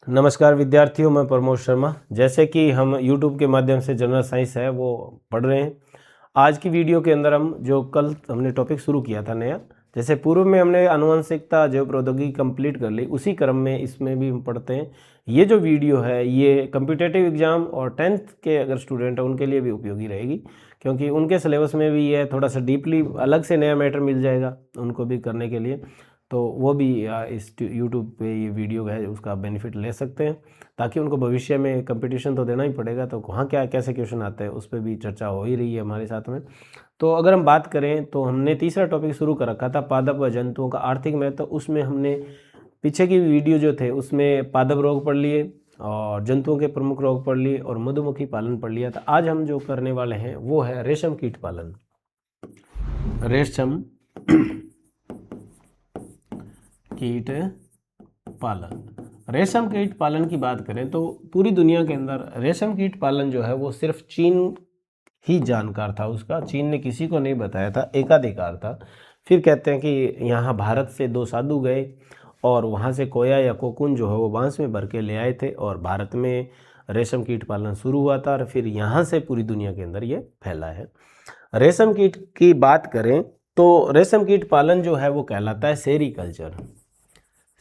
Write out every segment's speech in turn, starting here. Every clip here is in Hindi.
नमस्कार विद्यार्थियों, मैं प्रमोद शर्मा। जैसे कि हम YouTube के माध्यम से जनरल साइंस है वो पढ़ रहे हैं। आज की वीडियो के अंदर हम जो कल हमने टॉपिक शुरू किया था नया, जैसे पूर्व में हमने आनुवंशिकता जैव प्रौद्योगिकी कंप्लीट कर ली, उसी क्रम में इसमें भी हम पढ़ते हैं। ये जो वीडियो है ये कम्पिटेटिव एग्जाम और 10th के अगर स्टूडेंट हैं उनके लिए भी उपयोगी रहेगी, क्योंकि उनके सिलेबस में भी ये थोड़ा सा डीपली अलग से नया मैटर मिल जाएगा उनको भी करने के लिए। तो वो भी इस यूट्यूब पे ये वीडियो है उसका बेनिफिट ले सकते हैं, ताकि उनको भविष्य में कंपटीशन तो देना ही पड़ेगा, तो वहाँ क्या कैसे क्वेश्चन आते हैं उस पर भी चर्चा हो ही रही है हमारे साथ में। तो अगर हम बात करें तो हमने तीसरा टॉपिक शुरू कर रखा था पादप व जंतुओं का आर्थिक महत्व। तो उसमें हमने पीछे की वीडियो जो थे उसमें पादप रोग पढ़ लिए और जंतुओं के प्रमुख रोग पढ़ लिए और मधुमक्खी पालन पढ़ लिया था। आज हम जो करने वाले हैं वो है रेशम कीट पालन। रेशम कीट पालन। रेशम कीट पालन की बात करें तो पूरी दुनिया के अंदर रेशम कीट पालन जो है वो सिर्फ चीन ही जानकार था, उसका चीन ने किसी को नहीं बताया था, एकाधिकार था। फिर कहते हैं कि यहाँ भारत से दो साधु गए और वहाँ से कोया या कोकून जो है वो बांस में भर के ले आए थे और भारत में रेशम कीट पालन शुरू हुआ था और फिर यहाँ से पूरी दुनिया के अंदर ये फैला है। रेशम कीट की बात करें तो रेशम कीट पालन जो है वो कहलाता है सेरीकल्चर।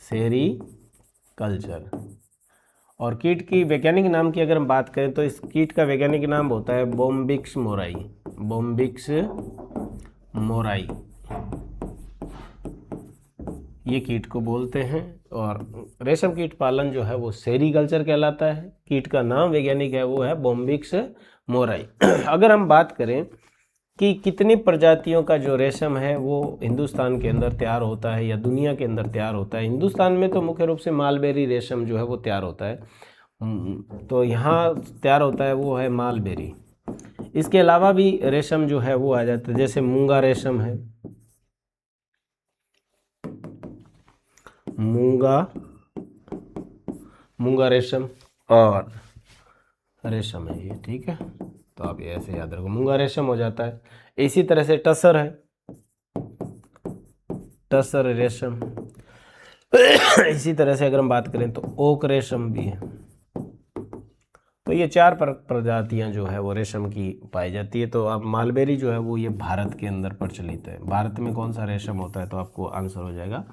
सेरीकल्चर। और कीट की वैज्ञानिक नाम की अगर हम बात करें तो इस कीट का वैज्ञानिक नाम होता है बोम्बिक्स मोराई। बोम्बिक्स मोराई ये कीट को बोलते हैं। और रेशम कीट पालन जो है वो सेरीकल्चर कहलाता है। कीट का नाम वैज्ञानिक है वो है बोम्बिक्स मोराई। अगर हम बात करें कि कितनी प्रजातियों का जो रेशम है वो हिंदुस्तान के अंदर तैयार होता है या दुनिया के अंदर तैयार होता है, हिंदुस्तान में तो मुख्य रूप से मालबेरी रेशम जो है वो तैयार होता है। तो यहाँ तैयार होता है वो है मालबेरी। इसके अलावा भी रेशम जो है वो आ जाता है, जैसे मूंगा रेशम है, मूंगा रेशम और रेशम है ये, ठीक है। तो आप ये ऐसे याद रखो, मूंगा रेशम हो जाता है। इसी तरह से टसर है, टसर रेशम। इसी तरह से अगर हम बात करें तो ओक रेशम भी है। तो ये चार प्रजातियां जो है वो रेशम की पाई जाती है। तो अब मालबेरी जो है वो ये भारत के अंदर प्रचलित है। भारत में कौन सा रेशम होता है तो आपको आंसर हो जाएगा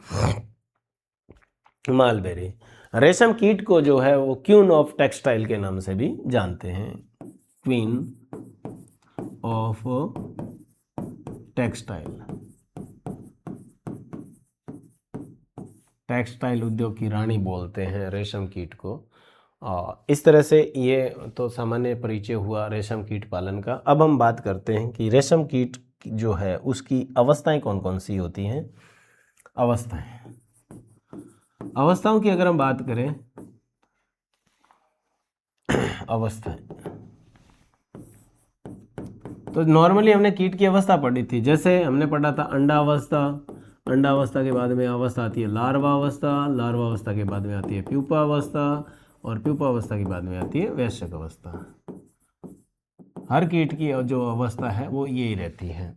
मालबेरी। रेशम कीट को जो है वो क्वीन ऑफ टेक्सटाइल के नाम से भी जानते हैं। Queen of textile. टेक्सटाइल उद्योग की रानी बोलते हैं रेशम कीट को। इस तरह से ये तो सामान्य परिचय हुआ रेशम कीट पालन का। अब हम बात करते हैं कि रेशम कीट जो है उसकी अवस्थाएं कौन कौन सी होती हैं। अवस्थाओं की अगर हम बात करें, अवस्थाएं तो नॉर्मली हमने कीट की अवस्था पढ़ी थी। जैसे हमने पढ़ा था अंडावस्था, अंडावस्था के बाद में अवस्था आती है लार्वा अवस्था, लार्वा अवस्था के बाद में आती है प्यूपा अवस्था और प्यूपा अवस्था के बाद में आती है वयस्क अवस्था। हर कीट की जो अवस्था है वो यही रहती है।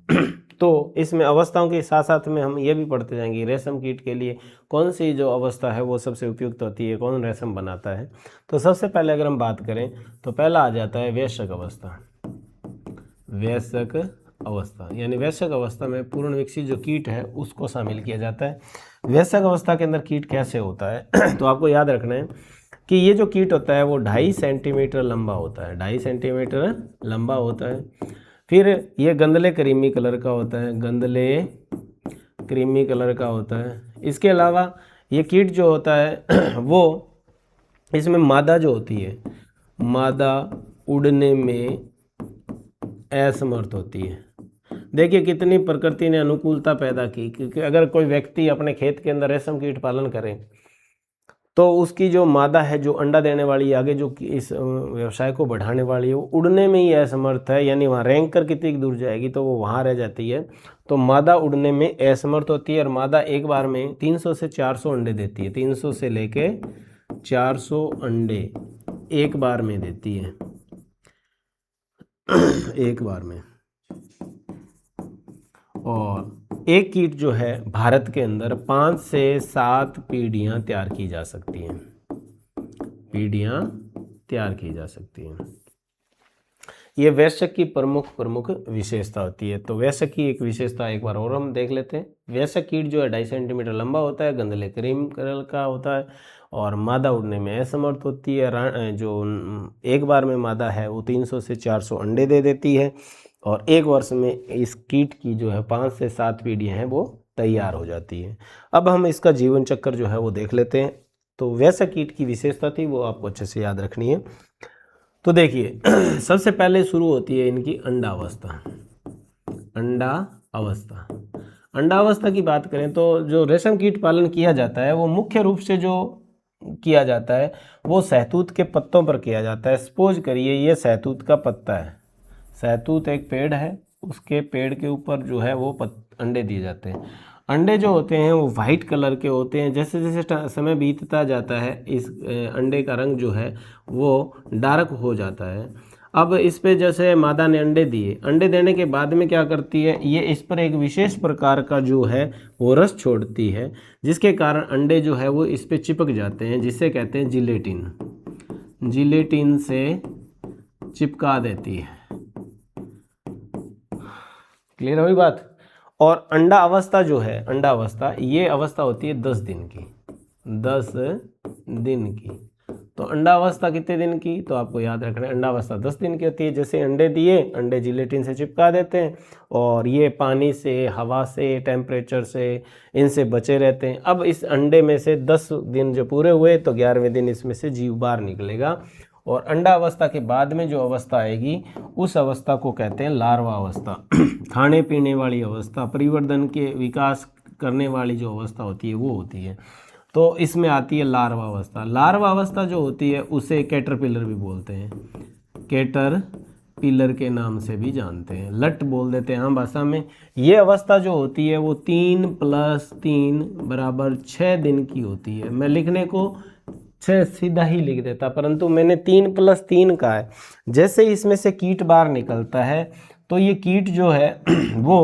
तो इसमें अवस्थाओं के साथ साथ में हम ये भी पढ़ते जाएंगे रेशम कीट के लिए कौन सी जो अवस्था है वो सबसे उपयुक्त होती है, कौन रेशम बनाता है। तो सबसे पहले अगर हम बात करें तो पहला आ जाता है वयस्क अवस्था। वयस्क अवस्था यानी वयस्क अवस्था में पूर्ण विकसित जो कीट है उसको शामिल किया जाता है। वयस्क अवस्था के अंदर कीट कैसे होता है तो आपको याद रखना है कि ये जो कीट होता है वो 2.5 सेंटीमीटर लंबा होता है, 2.5 सेंटीमीटर लंबा होता है। फिर ये गंदले क्रीमी कलर का होता है, गंदले क्रीमी कलर का होता है। इसके अलावा ये कीट जो होता है वो इसमें मादा जो होती है, मादा उड़ने में असमर्थ होती है। देखिए कितनी प्रकृति ने अनुकूलता पैदा की, क्योंकि अगर कोई व्यक्ति अपने खेत के अंदर रेशम कीट पालन करे तो उसकी जो मादा है जो अंडा देने वाली आगे जो इस व्यवसाय को बढ़ाने वाली है वो उड़ने में ही असमर्थ है, यानी वहाँ रैंक कर कितनी दूर जाएगी तो वो वहाँ रह जाती है। तो मादा उड़ने में असमर्थ होती है और मादा एक बार में 300 से 400 अंडे देती है। 300 से लेके 400 अंडे एक बार में देती है, एक बार में। और एक कीट जो है भारत के अंदर 5 से 7 पीढ़ियां तैयार की जा सकती हैं। पीढ़ियाँ तैयार की जा सकती हैं। ये वयस्क की प्रमुख विशेषता होती है। तो वयस्क की एक विशेषता एक बार और हम देख लेते हैं। वयस्क कीट जो है 2.5 सेंटीमीटर लंबा होता है, गंदले क्रीम कलर का होता है और मादा उड़ने में असमर्थ होती है। जो एक बार में मादा है वो 300 से 400 अंडे दे देती है और एक वर्ष में इस कीट की जो है 5 से 7 पीढ़ियाँ हैं वो तैयार हो जाती है। अब हम इसका जीवन चक्र जो है वो देख लेते हैं। तो वयस्क कीट की विशेषता थी वो आपको अच्छे से याद रखनी है। तो देखिए सबसे पहले शुरू होती है इनकी अंडावस्था। अंडावस्था की बात करें तो जो रेशम कीट पालन किया जाता है वो मुख्य रूप से जो किया जाता है वो सहतूत के पत्तों पर किया जाता है। सपोज करिए ये सहतूत का पत्ता है, सहतूत एक पेड़ है, उसके पेड़ के ऊपर जो है वो अंडे दिए जाते हैं। अंडे जो होते हैं वो वाइट कलर के होते हैं। जैसे जैसे समय बीतता जाता है इस अंडे का रंग जो है वो डार्क हो जाता है। अब इस पे जैसे मादा ने अंडे दिए, अंडे देने के बाद में क्या करती है, ये इस पर एक विशेष प्रकार का जो है वो रस छोड़ती है, जिसके कारण अंडे जो है वो इस पे चिपक जाते हैं, जिसे कहते हैं जिलेटिन। जिलेटिन से चिपका देती है। क्लियर हुई बात। और अंडा अवस्था जो है, अंडा अवस्था ये अवस्था होती है 10 दिन की। 10 दिन की। तो अंडा अवस्था कितने दिन की, तो आपको याद रखना है अंडा अवस्था 10 दिन की होती है। जैसे अंडे दिए, अंडे जिलेटिन से चिपका देते हैं और ये पानी से, हवा से, टेम्परेचर से इनसे बचे रहते हैं। अब इस अंडे में से 10 दिन जो पूरे हुए तो 11वें दिन इसमें से जीव बाहर निकलेगा और अंडा अवस्था के बाद में जो अवस्था आएगी उस अवस्था को कहते हैं लार्वा अवस्था। खाने पीने वाली अवस्था, परिवर्धन के विकास करने वाली जो अवस्था होती है वो होती है। तो इसमें आती है लार्वा अवस्था। लार्वा अवस्था जो होती है उसे कैटरपिलर भी बोलते हैं, कैटरपिलर के नाम से भी जानते हैं, लट बोल देते हैं आम भाषा में। ये अवस्था जो होती है वो 3 + 3 = 6 दिन की होती है। मैं लिखने को 6 सीधा ही लिख देता, परंतु मैंने 3 + 3 कहा है। जैसे इसमें से कीट बाहर निकलता है तो ये कीट जो है वो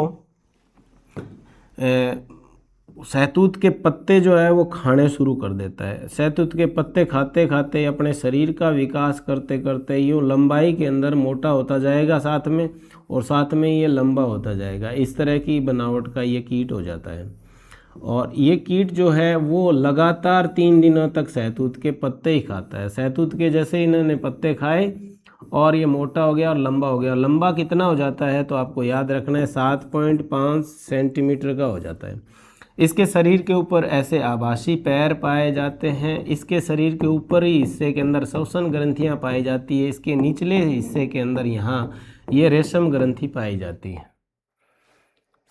सहतूत के पत्ते जो है वो खाने शुरू कर देता है। सहतूत के पत्ते खाते खाते अपने शरीर का विकास करते करते यूँ लंबाई के अंदर मोटा होता जाएगा साथ में, और साथ में ये लंबा होता जाएगा। इस तरह की बनावट का ये कीट हो जाता है। और ये कीट जो है वो लगातार 3 दिनों तक सहतूत के पत्ते ही खाता है। सहतूत के जैसे इन्होंने पत्ते खाए और ये मोटा हो गया और लंबा हो गया। लंबा कितना हो जाता है तो आपको याद रखना है 7.5 सेंटीमीटर का हो जाता है। इसके शरीर के ऊपर ऐसे आभासी पैर पाए जाते हैं। इसके शरीर के ऊपरी हिस्से के अंदर श्वसन ग्रंथियां पाई जाती है। इसके निचले हिस्से के अंदर यहाँ ये रेशम ग्रंथि पाई जाती है।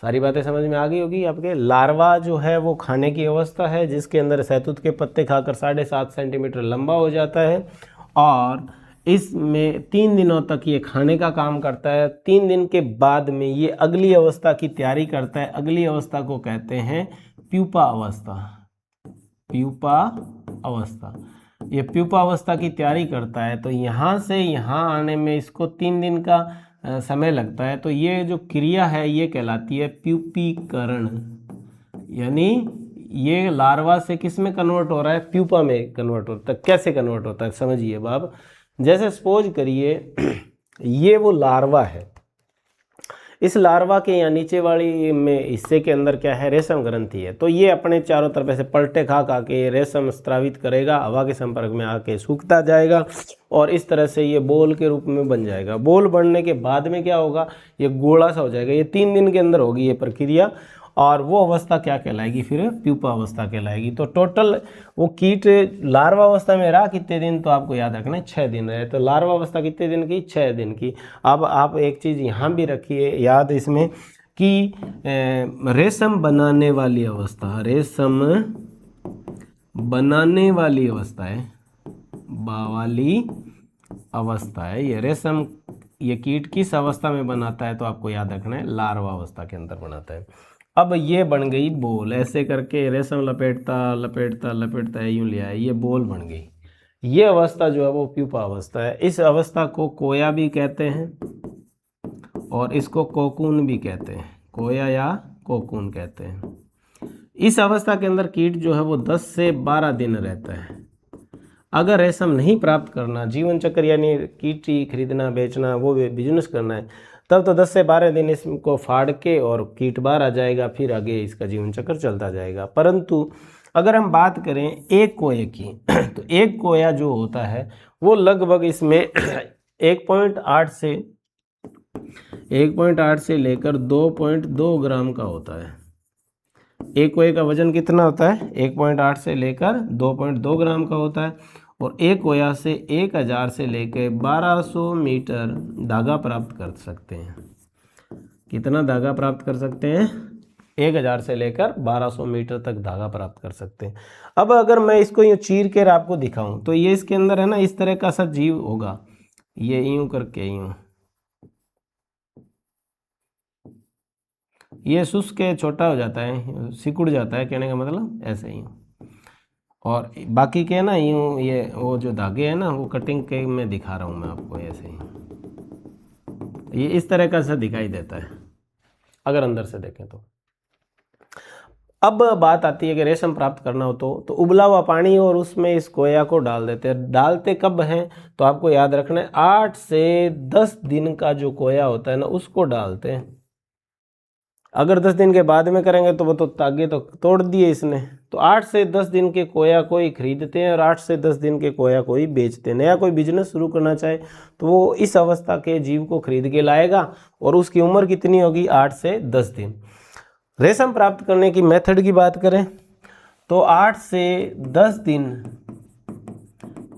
सारी बातें समझ में आ गई होगी आपके। लार्वा जो है वो खाने की अवस्था है जिसके अंदर सहतूत के पत्ते खाकर 7.5 सेंटीमीटर लंबा हो जाता है और इसमें 3 दिनों तक ये खाने का काम करता है। 3 दिन के बाद में ये अगली अवस्था की तैयारी करता है। अगली अवस्था को कहते हैं प्यूपा अवस्था। प्यूपा अवस्था, ये प्यूपा अवस्था की तैयारी करता है। तो यहाँ से यहाँ आने में इसको 3 दिन का समय लगता है। तो ये जो क्रिया है ये कहलाती है प्यूपीकरण। यानी ये लार्वा से किस में कन्वर्ट हो रहा है, प्यूपा में कन्वर्ट होता है। कैसे कन्वर्ट होता है समझिए बाब। जैसे सपोज करिए ये वो लार्वा है, इस लार्वा के यहाँ नीचे वाली में हिस्से के अंदर क्या है, रेशम ग्रंथि है। तो ये अपने चारों तरफ से पलटे खा खा के रेशम स्रावित करेगा, हवा के संपर्क में आके सूखता जाएगा और इस तरह से ये बोल के रूप में बन जाएगा। बोल बनने के बाद में क्या होगा, ये गोला सा हो जाएगा। ये 3 दिन के अंदर होगी ये प्रक्रिया और वो अवस्था क्या कहलाएगी, फिर प्यूपा अवस्था कहलाएगी। तो टोटल वो कीट लार्वा अवस्था में रहा कितने दिन, तो आपको याद रखना है 6 दिन रहे। तो लार्वा अवस्था कितने दिन की, 6 दिन की। अब आप एक चीज़ यहाँ भी रखिए याद इसमें कि रेशम बनाने वाली अवस्था, रेशम बनाने वाली अवस्था है, वाली अवस्था है ये। रेशम ये कीट किस अवस्था में बनाता है, तो आपको याद रखना है लार्वा अवस्था के अंदर बनाता है। अब ये बन गई बोल, ऐसे करके रेशम लपेटता लपेटता लपेटता है, यूँ लिया है, ये बोल बन गई। ये अवस्था जो है वो प्यूपा अवस्था है। इस अवस्था को कोया भी कहते हैं और इसको कोकून भी कहते हैं, कोया या कोकून कहते हैं। इस अवस्था के अंदर कीट जो है वो 10 से 12 दिन रहता है। अगर रेशम नहीं प्राप्त करना, जीवन चक्र यानी कीट ही खरीदना बेचना वो बिजनेस करना है, तब तो 10 से 12 दिन इसको फाड़ के और कीट बाहर आ जाएगा, फिर आगे इसका जीवन चक्र चलता जाएगा। परंतु अगर हम बात करें एक कोये की तो एक कोया जो होता है वो लगभग इसमें 1.8 से लेकर 2.2 ग्राम का होता है। एक कोये का वजन कितना होता है? 1.8 से लेकर 2.2 ग्राम का होता है। और एक कोया से 1000 से लेकर 1200 मीटर धागा प्राप्त कर सकते हैं। कितना धागा प्राप्त कर सकते हैं? 1000 से लेकर 1200 मीटर तक धागा प्राप्त कर सकते हैं। अब अगर मैं इसको यूँ चीर कर आपको दिखाऊं तो ये इसके अंदर है ना इस तरह का सा जीव होगा, ये यूँ करके यूँ, ये शुष्क के छोटा हो जाता है, सिकुड़ जाता है, कहने का मतलब ऐसे ही। और बाकी के ना यूँ ये वो जो धागे हैं ना वो कटिंग के मैं दिखा रहा हूँ मैं आपको, ऐसे ही ये इस तरह का सा दिखाई देता है अगर अंदर से देखें तो। अब बात आती है कि रेशम प्राप्त करना हो तो उबला हुआ पानी और उसमें इस कोया को डाल देते हैं। डालते कब हैं? तो आपको याद रखना है 8 से 10 दिन का जो कोया होता है ना उसको डालते हैं। अगर 10 दिन के बाद में करेंगे तो वो तो तागे तो तोड़ दिए इसने। तो 8 से 10 दिन के कोया को ही खरीदते हैं और 8 से 10 दिन के कोया को ही बेचते हैं। नया कोई बिजनेस शुरू करना चाहे तो वो इस अवस्था के जीव को खरीद के लाएगा और उसकी उम्र कितनी होगी? 8 से 10 दिन। रेशम प्राप्त करने की मेथड की बात करें तो 8 से 10 दिन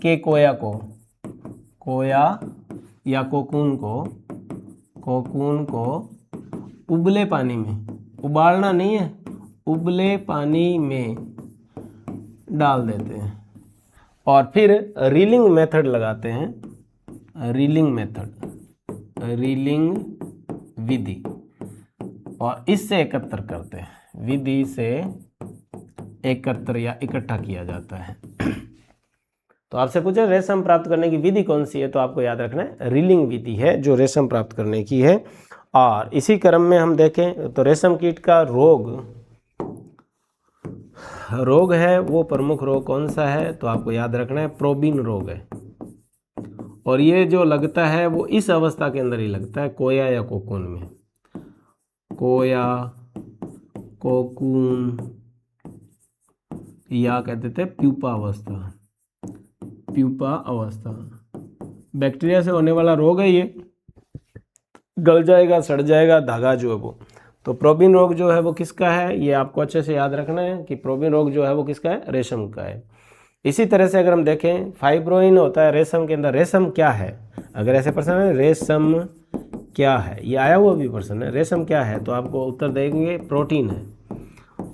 के कोया या कोकून को उबले पानी में, उबालना नहीं है, उबले पानी में डाल देते हैं और फिर रीलिंग मेथड लगाते हैं। रीलिंग विधि, और इससे एकत्र करते हैं। विधि से एकत्र या इकट्ठा किया जाता है। तो आपसे पूछे रेशम प्राप्त करने की विधि कौन सी है, तो आपको याद रखना है रीलिंग विधि है जो रेशम प्राप्त करने की है। और इसी क्रम में हम देखें तो रेशम कीट का रोग है, वो प्रमुख रोग कौन सा है? तो आपको याद रखना है प्रोबिन रोग है। और ये जो लगता है वो इस अवस्था के अंदर ही लगता है, कोया या कोकून में। कोया, कोकून या कहते थे प्यूपा अवस्था। बैक्टीरिया से होने वाला रोग है ये, गल जाएगा, सड़ जाएगा धागा जो है वो। तो प्रोबिन रोग जो है वो किसका है? ये आपको अच्छे से याद रखना है कि प्रोबिन रोग जो है वो किसका है? रेशम का है। इसी तरह से अगर हम देखें फाइब्रोइन होता है रेशम के अंदर। रेशम क्या है? अगर ऐसे प्रश्न है रेशम क्या है, ये आया हुआ भी प्रश्न है, रेशम क्या है, तो आपको उत्तर देंगे प्रोटीन है।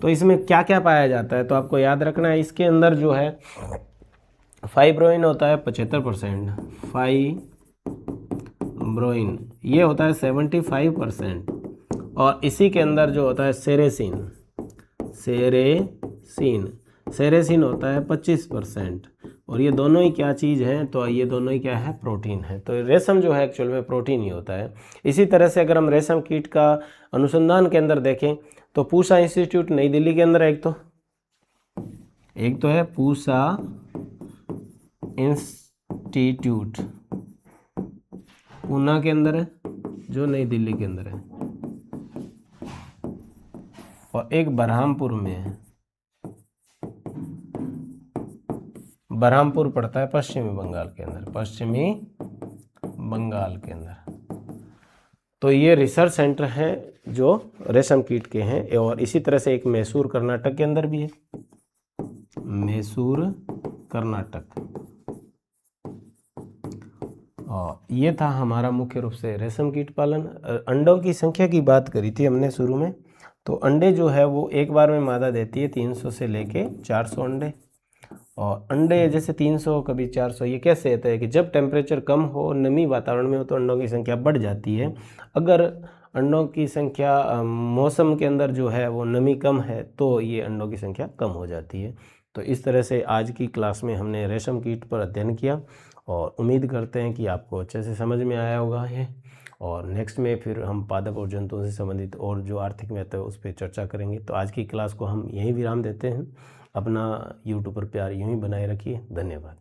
तो इसमें क्या क्या पाया जाता है, तो आपको याद रखना है इसके अंदर जो है फाइब्रोइन होता है 75%, फाइब्रोइन ये होता है 75%, और इसी के अंदर जो होता है सेरेसिन होता है 25%। और ये दोनों ही क्या चीज़ हैं? तो ये दोनों ही क्या है? प्रोटीन है। तो रेशम जो है एक्चुअल में प्रोटीन ही होता है। इसी तरह से अगर हम रेशम कीट का अनुसंधान के अंदर देखें तो पूसा इंस्टीट्यूट नई दिल्ली के अंदर है, एक तो है पूसा इंस्टीट्यूट पूना के अंदर है जो नई दिल्ली के अंदर है, और एक बरहामपुर में है। बरहामपुर पड़ता है पश्चिमी बंगाल के अंदर। तो ये रिसर्च सेंटर हैं जो रेशम कीट के हैं। और इसी तरह से एक मैसूर कर्नाटक के अंदर भी है, मैसूर कर्नाटक। और ये था हमारा मुख्य रूप से रेशम कीट पालन। अंडों की संख्या की बात करी थी हमने शुरू में। तो अंडे जो है वो एक बार में मादा देती है 300 से लेके 400 अंडे। और अंडे जैसे 300 कभी 400, ये कैसे होता है कि जब टेम्परेचर कम हो, नमी वातावरण में हो तो अंडों की संख्या बढ़ जाती है। अगर अंडों की संख्या मौसम के अंदर जो है वो नमी कम है तो ये अंडों की संख्या कम हो जाती है। तो इस तरह से आज की क्लास में हमने रेशम कीट पर अध्ययन किया और उम्मीद करते हैं कि आपको अच्छे से समझ में आया होगा ये। और नेक्स्ट में फिर हम पादप और जंतुओं से संबंधित और जो आर्थिक महत्व है उस पर चर्चा करेंगे। तो आज की क्लास को हम यहीं विराम देते हैं। अपना यूट्यूब पर प्यार यूं ही बनाए रखिए। धन्यवाद।